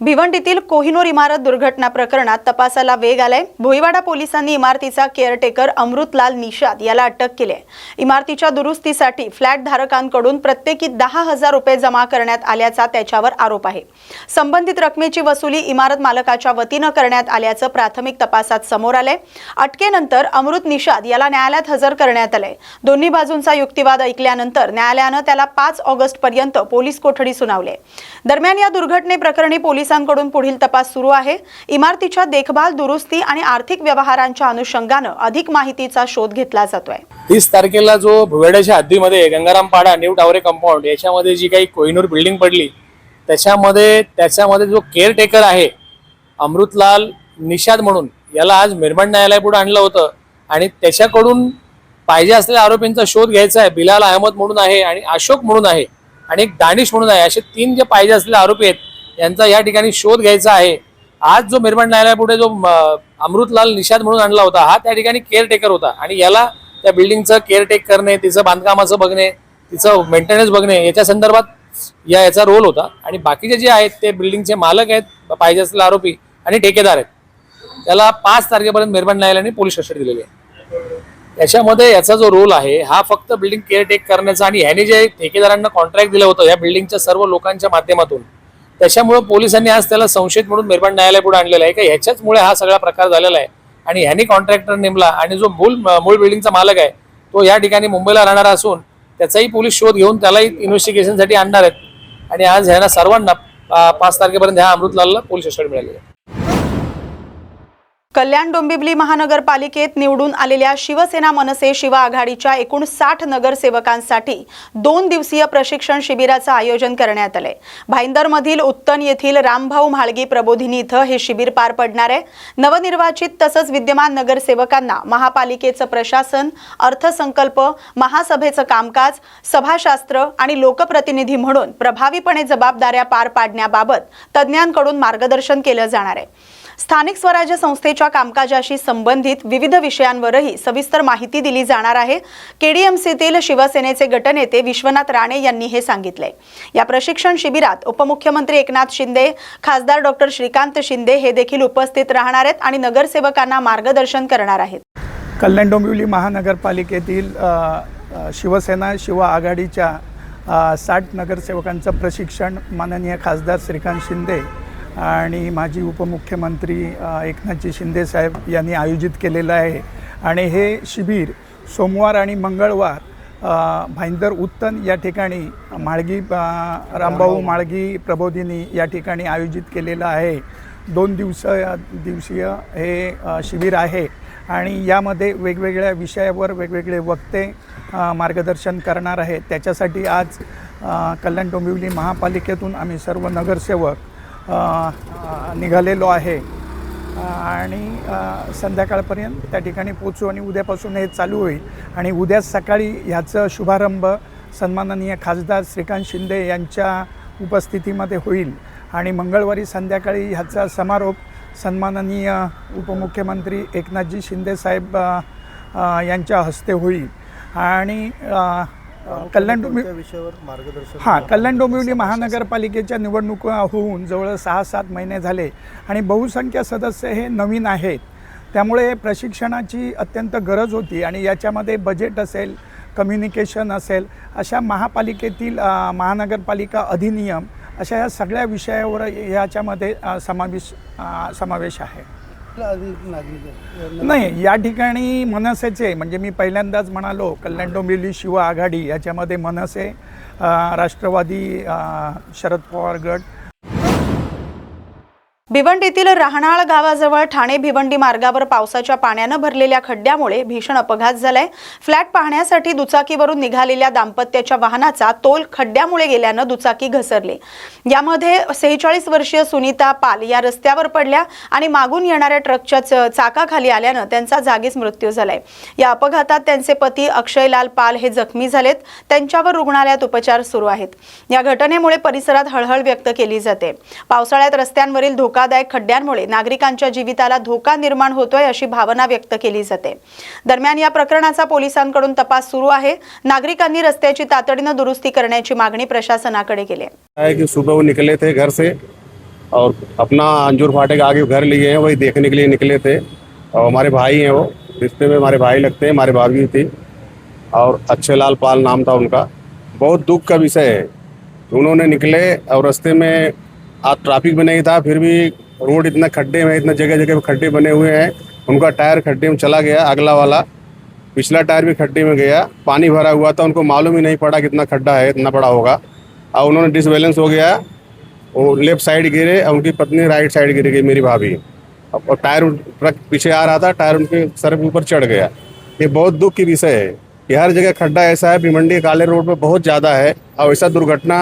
भिवंडीतील कोहिनूर इमारत दुर्घटना प्रकरणात तपासाला वेग आलाय। भोईवाडा पोलिसांनी इमारतीचा केअरटेकर अमृतलाल निषाद याला अटक केली आहे। इमारतीच्या दुरुस्तीसाठी फ्लॅट धारकांकडून प्रत्येकी 10,000 रुपये जमा करण्यात आल्याचा त्याच्यावर आरोप आहे। संबंधित रकमेची वसुली इमारत मालकाच्या वतीने करण्यात आल्याचं प्राथमिक तपासात समोर आलंय। अटकेनंतर अमृत निषाद याला न्यायालयात हजर करण्यात आले। दोन्ही बाजूंचा युक्तिवाद ऐकल्यानंतर न्यायालयाने त्याला 5 ऑगस्ट पर्यंत पोलीस कोठडी सुनावली। दरम्यान या दुर्घटनेप्रकरणी पोलिसांकडून पुढील तपास सुरू आहे। इमारतीच्या देखभाल, दुरुस्ती आणि आर्थिक व्यवहारांच्या अनुषंगाने अधिक माहितीचा शोध घेतला जातोय। 30 तारखेला जो भुवेडाच्या हद्दीमध्ये गंगारामपाडा न्यू टावरे कंपाऊंड याच्यामध्ये जी काही कोहिनूर बिल्डिंग पडली त्याच्यामध्ये जो केअरटेकर आहे अमृतलाल निषाद म्हणून याला आज मिरमंड न्यायालयापुढे आणलं होतं आणि त्याच्याकडून पाहिजे असलेल्या आरोपींचा शोध घ्यायचा आहे। बिलाल अहमद म्हणून आहे आणि अशोक म्हणून आहे आणि एक दानिश म्हणून आहे। असे 3 जे पाहिजे असलेले आरोपी आहेत यांचा या ठिकाणी शोध घ्यायचा आहे। आज जो मिरमंड न्यायालयापुढे जो अमृतलाल निषाद म्हणून आणला होता हा त्या ठिकाणी केअरटेकर होता आणि याला त्या बिल्डिंगचं केअरटेक करणे, तिचं बांधकामाचं बघणे, तिचं मेंटेनन्स बघणे याच्या संदर्भात याचा रोल होता। आणि बाकीचे जे आहेत ते बिल्डिंगचे मालक आहेत, पाहिजे असलेले आरोपी आणि ठेकेदार आहेत। त्याला 5 तारखेपर्यंत मिरमंड न्यायालयाने पोलीस कस्टडी दिलेली आहे। याच्यामध्ये याचा जो रोल आहे हा फक्त बिल्डिंग केअरटेक करण्याचा आणि ह्याने जे ठेकेदारांना कॉन्ट्रॅक्ट दिलं होतं या बिल्डिंगच्या सर्व लोकांच्या माध्यमातून, त्याच्यामुळे पोलिसांनी आज त्याला संशयित म्हणून मिरमंड न्यायालयापुढे आणलेला आहे की ह्याच्याचमुळे हा सगळा प्रकार झालेला आहे आणि ह्याने कॉन्ट्रॅक्टर नेमला आणि जो मूळ बिल्डिंगचा मालक आहे तो या ठिकाणी मुंबईला राहणारा असून त्याचाही पोलीस शोध घेऊन त्यालाही इन्व्हेस्टिगेशनसाठी आणणार आहेत। आणि आज ह्यांना सर्वांना 5 तारखेपर्यंत ह्या अमृतलालला पोलीस कस्टडी मिळाली आहे। कल्याण डोंबिवली महानगरपालिकेत निवडून आलेल्या शिवसेना मनसे शिवा आघाडीच्या एकूण 60 नगरसेवकांसाठी 2 दिवसीय प्रशिक्षण शिबिराचं आयोजन करण्यात आले। भाईंदरमधील उत्तन येथील रामभाऊ म्हाळगी प्रबोधिनी इथं हे शिबिर पार पडणार आहे। नवनिर्वाचित तसंच विद्यमान नगरसेवकांना महापालिकेचं प्रशासन, अर्थसंकल्प, महासभेचं कामकाज, सभाशास्त्र आणि लोकप्रतिनिधी म्हणून प्रभावीपणे जबाबदाऱ्या पार पाडण्याबाबत तज्ज्ञांकडून मार्गदर्शन केलं जाणार आहे। स्थानिक स्वराज्य संस्थेच्या कामकाजाशी संबंधित विविध विषयांवरही सविस्तर माहिती दिली जाणार आहे। केडीएमसीतील शिवसेनेचे गटनेते विश्वनाथ राणे यांनी हे सांगितले। या प्रशिक्षण शिबिरात उपमुख्यमंत्री एकनाथ शिंदे, खासदार डॉक्टर श्रीकांत शिंदे हे देखील उपस्थित राहणार आहेत आणि नगरसेवकांना मार्गदर्शन करणार आहेत। कल्याण डोंबिवली महानगरपालिकेतील शिवसेना शिवा आघाडीच्या 60 नगरसेवकांचं प्रशिक्षण माननीय खासदार श्रीकांत शिंदे आणि माजी उपमुख्यमंत्री एकनाथजी शिंदे साहेब यांनी आयोजित केलेलं आहे। आणि हे शिबिर सोमवार आणि मंगळवार भाईंदर उत्तन या ठिकाणी म्हाळगी रामभाऊ म्हाळगी प्रबोधिनी या ठिकाणी आयोजित केलेलं आहे। 2 दिवसीय हे शिबिर आहे आणि यामध्ये वेगवेगळ्या विषयावर वेगवेगळे वक्ते मार्गदर्शन करणार आहेत। त्याच्यासाठी आज कल्याण डोंबिवली महापालिकेतून आम्ही सर्व नगरसेवक निघालेलो आहे आणि संध्याकाळपर्यंत त्या ठिकाणी पोचू आणि उद्यापासून हे चालू होईल। आणि उद्या सकाळी ह्याचं शुभारंभ सन्माननीय खासदार श्रीकांत शिंदे यांच्या उपस्थितीमध्ये होईल आणि मंगळवारी संध्याकाळी ह्याचा समारोप सन्माननीय उपमुख्यमंत्री एकनाथजी शिंदे साहेब यांच्या हस्ते होईल। आणि कल्याण डोंबिवली महानगरपालिकेच्या निवडणुका होऊन जवळ 6-7 महिने झाले आणि बहुसंख्य सदस्य हे नवीन आहेत। त्यामुळे प्रशिक्षणाची अत्यंत गरज होती आणि याच्यामध्ये बजेट असेल, कम्युनिकेशन असेल, अशा महापालिकेतील महानगरपालिका अधिनियम अशा या सगळ्या विषयावर याच्यामध्ये समावेश आहे। नाही, या ठिकाणी मनसेचे म्हणजे मी पहिल्यांदाच म्हणालो कल्याण डोंबिवली शिवा आघाडी याच्यामध्ये मनसे, राष्ट्रवादी, शरद पवार गट। भिवंडीतील राहणाळ गावाजवळ ठाणे भिवंडी मार्गावर पावसाच्या पाण्याने भरलेल्या खड्ड्यामुळे भीषण अपघात झालाय। फ्लॅट पाहण्यासाठी दुचाकीवरून निघालेल्या दाम्पत्याच्या वाहनाचा तोल खड्ड्यामुळे गेल्याने दुचाकी घसरली। यामध्ये 46 वर्षीय सुनीता पाल या रस्त्यावर पडल्या आणि मागून येणाऱ्या ट्रकच्या चाकाखाली आल्याने त्यांचा जागीच मृत्यू झालाय। या अपघातात त्यांचे पती अक्षयलाल पाल हे जखमी झालेत। त्यांच्यावर रुग्णालयात उपचार सुरू आहेत। या घटनेमुळे परिसरात हळहळ व्यक्त केली जाते। पावसाळ्यात रस्त्यांवरील धोकादायक खड्ड्यांमुळे नागरिकांच्या जीविताला धोका निर्माण होतोय अशी भावना व्यक्त केली जाते। दरम्यान या प्रकरणाचा पोलिसांकडून तपास सुरू आहे। नागरिकांनी रस्त्याची तातडीने दुरुस्ती करण्याची मागणी प्रशासनाकडे केली आहे। सुबह वो निकले थे घर से और अपना अंजूर फाटे के आगे घर लिए हैं, वही देखने के लिए निकले थे। और हमारे भाई हैं, वो रिश्ते में हमारे भाई लगते हैं, हमारे भाभी थी और अच्छे लाल पाल नाम था उनका। बहुत दुख का विषय है, उन्होंने निकले और रास्ते में आज ट्रैफिक भी नहीं था, फिर भी रोड इतना खड्डे में, इतना जगह जगह खड्डे बने हुए हैं। उनका टायर खड्डे में चला गया, अगला वाला पिछला टायर भी खड्डे में गया। पानी भरा हुआ था, उनको मालूम ही नहीं पड़ा कितना खड्डा है, इतना बड़ा होगा। और उन्होंने डिसबैलेंस हो गया, वो लेफ्ट साइड गिरे और उनकी पत्नी राइट साइड गिर गई, मेरी भाभी। और टायर ट्रक पीछे आ रहा था, टायर उनके सर के ऊपर चढ़ गया। ये बहुत दुख की विषय है कि हर जगह खड्डा ऐसा है, भिवंडी काले रोड पर बहुत ज़्यादा है और ऐसा दुर्घटना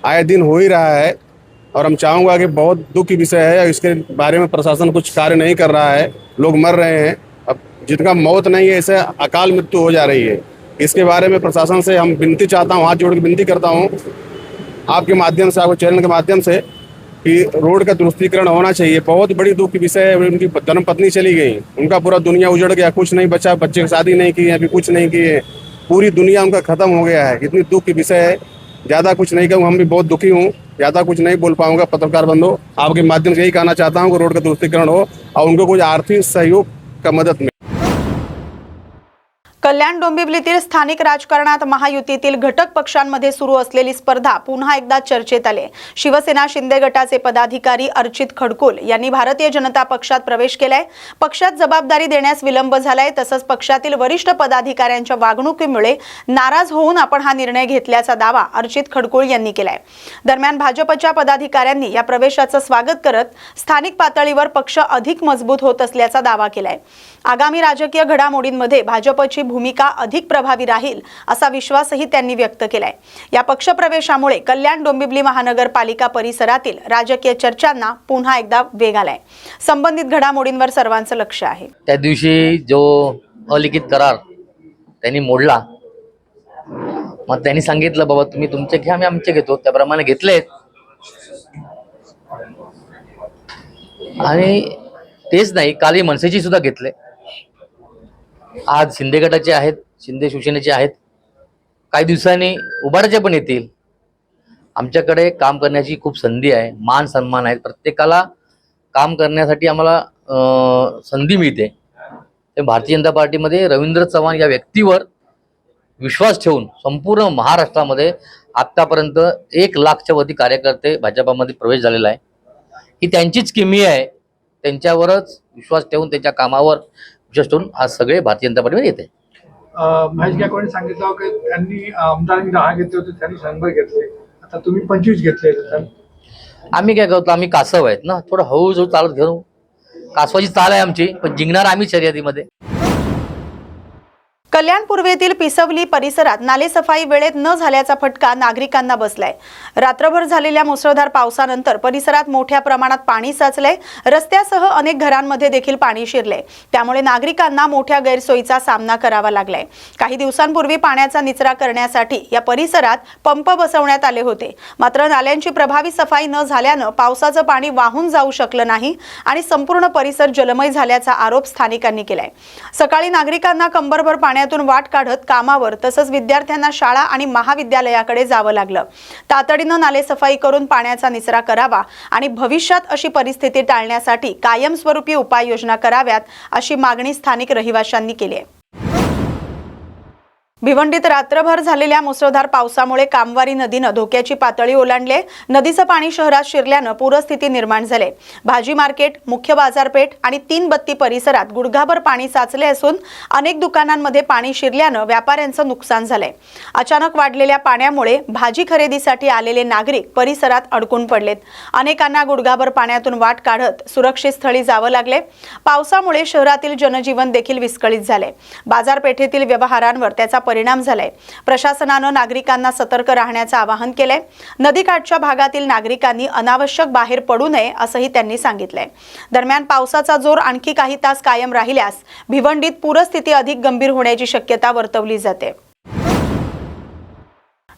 आए दिन हो ही रहा है। और हम चाहूँगा कि बहुत दुख की विषय है, इसके बारे में प्रशासन कुछ कार्य नहीं कर रहा है, लोग मर रहे हैं। अब जिनका मौत नहीं है, ऐसे अकाल मृत्यु हो जा रही है। इसके बारे में प्रशासन से हम विनती चाहता हूँ, हाथ जोड़ के विनती करता हूँ आपके माध्यम से, आपके चैनल के माध्यम से, कि रोड का दुरुस्तीकरण होना चाहिए। बहुत बड़ी दुख की विषय है, उनकी धर्मपत्नी चली गई, उनका पूरा दुनिया उजड़ गया, कुछ नहीं बचा, बच्चे की शादी नहीं की, अभी कुछ नहीं किए, पूरी दुनिया उनका खत्म हो गया है। कितनी दुख की विषय है, ज़्यादा कुछ नहीं कहूँ, हम भी बहुत दुखी हूँ, ज़्यादा कुछ नहीं बोल पाऊंगा। पत्रकार बंधु, आपके माध्यम से यही कहना चाहता हूँ कि रोड का दुरुस्तीकरण हो और उनको कुछ आर्थिक सहयोग का मदद मिले। कल्याण डोंबिवलीतील स्थानिक राजकारणात महायुतीतील घटक पक्षांमध्ये सुरू असलेली स्पर्धा पुन्हा एकदा चर्चेत आली। शिवसेना शिंदे गटाचे पदाधिकारी अर्चित खडकुल यांनी भारतीय जनता पक्षात प्रवेश केलाय। पक्षात जबाबदारी देण्यास विलंब झालाय, तसंच पक्षातील वरिष्ठ पदाधिकाऱ्यांच्या वागणुकीमुळे नाराज होऊन आपण हा निर्णय घेतल्याचा दावा अर्चित खडकुल यांनी केलाय। दरम्यान भाजपच्या पदाधिकाऱ्यांनी या प्रवेशाचं स्वागत करत स्थानिक पातळीवर पक्ष अधिक मजबूत होत असल्याचा दावा केलाय। आगामी राजकीय घडामोडींमध्ये भाजपची भूमिका अधिक प्रभावी राहील असा विश्वासही त्यांनी व्यक्त केलाय। या पक्षप्रवेशामुळे कल्याण डोंबिवली महानगरपालिका परिसरातील राजकीय चर्चांना पुन्हा एकदा वेग आलाय। संबंधित घडामोडींवर सर्वांचं लक्ष आहे। त्या दिवशी जो अलिखित करार त्यांनी मोडला, मग त्यांनी सांगितलं बाबा तुम्ही तुमचे घ्या, आम्ही आमचे घेतो, त्याप्रमाणे घेतलेत। आणि तेच नाही, काल मनसेची सुद्धा घेतले, आज शिंदे गटाचे आहेत, शिंदे शिवसेनेचे आहेत, काही दिवसांनी उबाडाचे पण येतील। आमच्याकडे काम करण्याची खूप संधी आहे, मान सन्मान आहे, प्रत्येकाला काम करण्यासाठी आम्हाला संधी मिळते। ते भारतीय जनता पार्टीमध्ये रवींद्र चव्हाण या व्यक्तीवर विश्वास ठेवून संपूर्ण महाराष्ट्रामध्ये आतापर्यंत 1 लाखच्या वरती कार्यकर्ते भाजपामध्ये प्रवेश झालेला आहे। ही त्यांचीच किमी आहे, त्यांच्यावरच विश्वास ठेवून त्यांच्या कामावर विश्वास ठेवून आज सगळे भारतीय जनता पार्टीमध्ये येते। महेश गायकवाड सांगितलं की त्यांनी आमदारांनी 10 घेतले होते, त्यांनी 100 घेतले, आता तुम्ही 25 घेतले। आम्ही काय करतो, आम्ही कासव आहेत ना, थोडं हळूहळू चालत घेऊ, कासवाची चाल आहे आमची, पण जिंकणार आम्ही शर्यतीमध्ये। कल्याण पूर्वेतील पिसवली परिसरात नालेसफाई वेळेत न झाल्याचा फटका नागरिकांना बसलाय। रात्रभर झालेल्या मुसळधार पावसानंतर परिसरात मोठ्या प्रमाणात पाणी साचलंय, रस्त्यासह अनेक घरांमध्ये देखील पाणी शिरले, त्यामुळे नागरिकांना मोठ्या गैरसोयीचा सामना करावा लागलाय। काही दिवसांपूर्वी पाण्याचा निचरा करण्यासाठी या परिसरात पंप बसवण्यात आले होते, मात्र नाल्यांची प्रभावी सफाई न झाल्याने पावसाचं पाणी वाहून जाऊ शकलं नाही आणि संपूर्ण परिसर जलमय झाल्याचा आरोप स्थानिकांनी केलाय। सकाळी नागरिकांना कंबरभर पाण्यातून वाट काढत कामावर तसंच विद्यार्थ्यांना शाळा आणि महाविद्यालयाकडे जावं लागलं। तातडीने नालेसफाई करून पाण्याचा निचरा करावा आणि भविष्यात अशी परिस्थिती टाळण्यासाठी कायमस्वरूपी उपाययोजना कराव्यात अशी मागणी स्थानिक रहिवाशांनी केली आहे। भिवंडीत रात्रभर झालेल्या मुसळधार पावसामुळे कामवारी नदीने धोक्याची पातळी ओलांडली। नदीचं पाणी शहरात शिरल्याने पूरस्थिती निर्माण झाली। भाजी मार्केट, मुख्य बाजारपेठ आणि 3 बत्ती परिसरात गुडघाभर पाणी साचले असून अनेक दुकानांमध्ये पाणी शिरल्याने व्यापाऱ्यांचं नुकसान झालंय। अचानक वाढलेल्या पाण्यामुळे भाजी खरेदीसाठी आलेले नागरिक परिसरात अडकून पडलेत। अनेकांना गुडघाभर पाण्यातून वाट काढत सुरक्षित स्थळी जावं लागले। पावसामुळे शहरातील जनजीवन देखील विस्कळीत झाले। बाजारपेठेतील व्यवहारांवर त्याचा परिणाम झालाय। प्रशासनाने नागरिकांना सतर्क राहण्याचे आवाहन केले। नदीकाठच्या भागातील नागरिकांनी अनावश्यक बाहेर पडू नये असंही त्यांनी सांगितलंय। दरम्यान पावसाचा जोर आणखी काही तास कायम राहिल्यास भिवंडीत पूरस्थिती अधिक गंभीर होण्याची शक्यता वर्तवली जाते।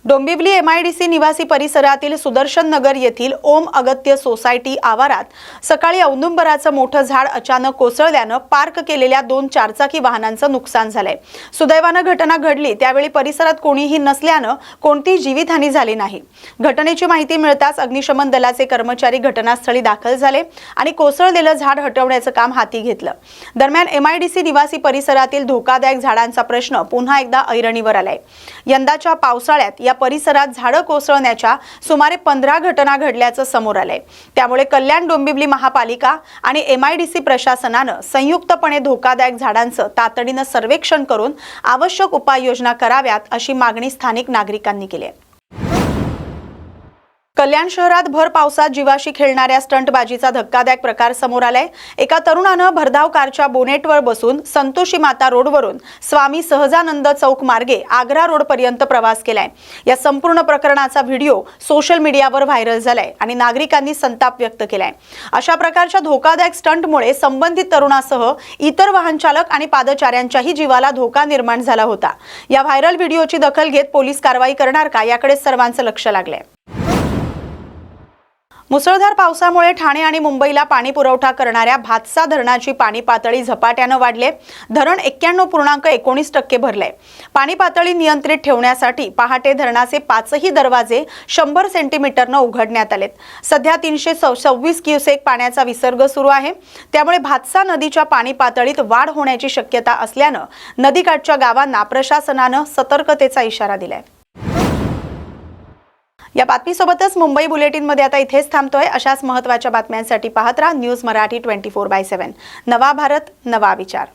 डोंबिवली MIDC निवासी परिसरातील सुदर्शन नगर येथील ओम अगत्य सोसायटी आवारात सकाळी औदुंबराचं मोठं झाड अचानक कोसळल्यानं पार्क केलेल्या 2 चारचाकी वाहनांचं नुकसान झालंय। सुदैवानं घटना घडली त्यावेळी परिसरात कोणीही नसल्यानं कोणतीही जीवितहानी झाली नाही। घटनेची माहिती मिळताच अग्निशमन दलाचे कर्मचारी घटनास्थळी दाखल झाले आणि कोसळलेलं झाड हटवण्याचं काम हाती घेतलं। दरम्यान MIDC निवासी परिसरातील धोकादायक झाडांचा प्रश्न पुन्हा एकदा ऐरणीवर आलाय। यंदाच्या पावसाळ्यात या परिसरात झाडं कोसळण्याच्या सुमारे 15 घटना घडल्याचं समोर आलंय। त्यामुळे कल्याण डोंबिवली महापालिका आणि MIDC प्रशासनानं संयुक्तपणे धोकादायक झाडांचं तातडीनं सर्वेक्षण करून आवश्यक उपाययोजना कराव्यात अशी मागणी स्थानिक नागरिकांनी केली आहे। कल्याण शहरात भर पावसात जीवाशी खेळणाऱ्या स्टंटबाजीचा धक्कादायक प्रकार समोर आलाय। एका तरुणानं भरधाव कारच्या बोनेटवर बसून संतोषी माता रोडवरून स्वामी सहजानंद चौक मार्गे आग्रा रोड पर्यंत प्रवास केलाय। या संपूर्ण प्रकरणाचा व्हिडिओ सोशल मीडियावर व्हायरल झालाय आणि नागरिकांनी संताप व्यक्त केलाय। अशा प्रकारच्या धोकादायक स्टंटमुळे संबंधित तरुणासह इतर वाहन चालक आणि पादचाऱ्यांच्याही जीवाला धोका निर्माण झाला होता। या व्हायरल व्हिडिओची दखल घेत पोलीस कारवाई करणार का याकडे सर्वांचं लक्ष लागलंय। मुसळधार पावसामुळे ठाणे आणि मुंबईला पाणी पुरवठा करणाऱ्या भातसा धरणाची पाणी पातळी झपाट्यानं वाढले। धरण 91.19% भरले। पाणी पातळी नियंत्रित ठेवण्यासाठी पहाटे धरणाचे 5ही दरवाजे 100 सेंटीमीटरनं उघडण्यात आलेत। सध्या 326 क्युसेक पाण्याचा विसर्ग सुरू आहे। त्यामुळे भातसा नदीच्या पाणी पातळीत वाढ होण्याची शक्यता असल्यानं नदीकाठच्या गावांना प्रशासनानं सतर्कतेचा इशारा दिलाय। या बातमीसोबतच मुंबई बुलेटिनमध्ये आता इथेच थांबतोय। अशाच महत्त्वाच्या बातम्यांसाठी पाहत राहा न्यूज मराठी 24/7। नवा भारत नवा विचार।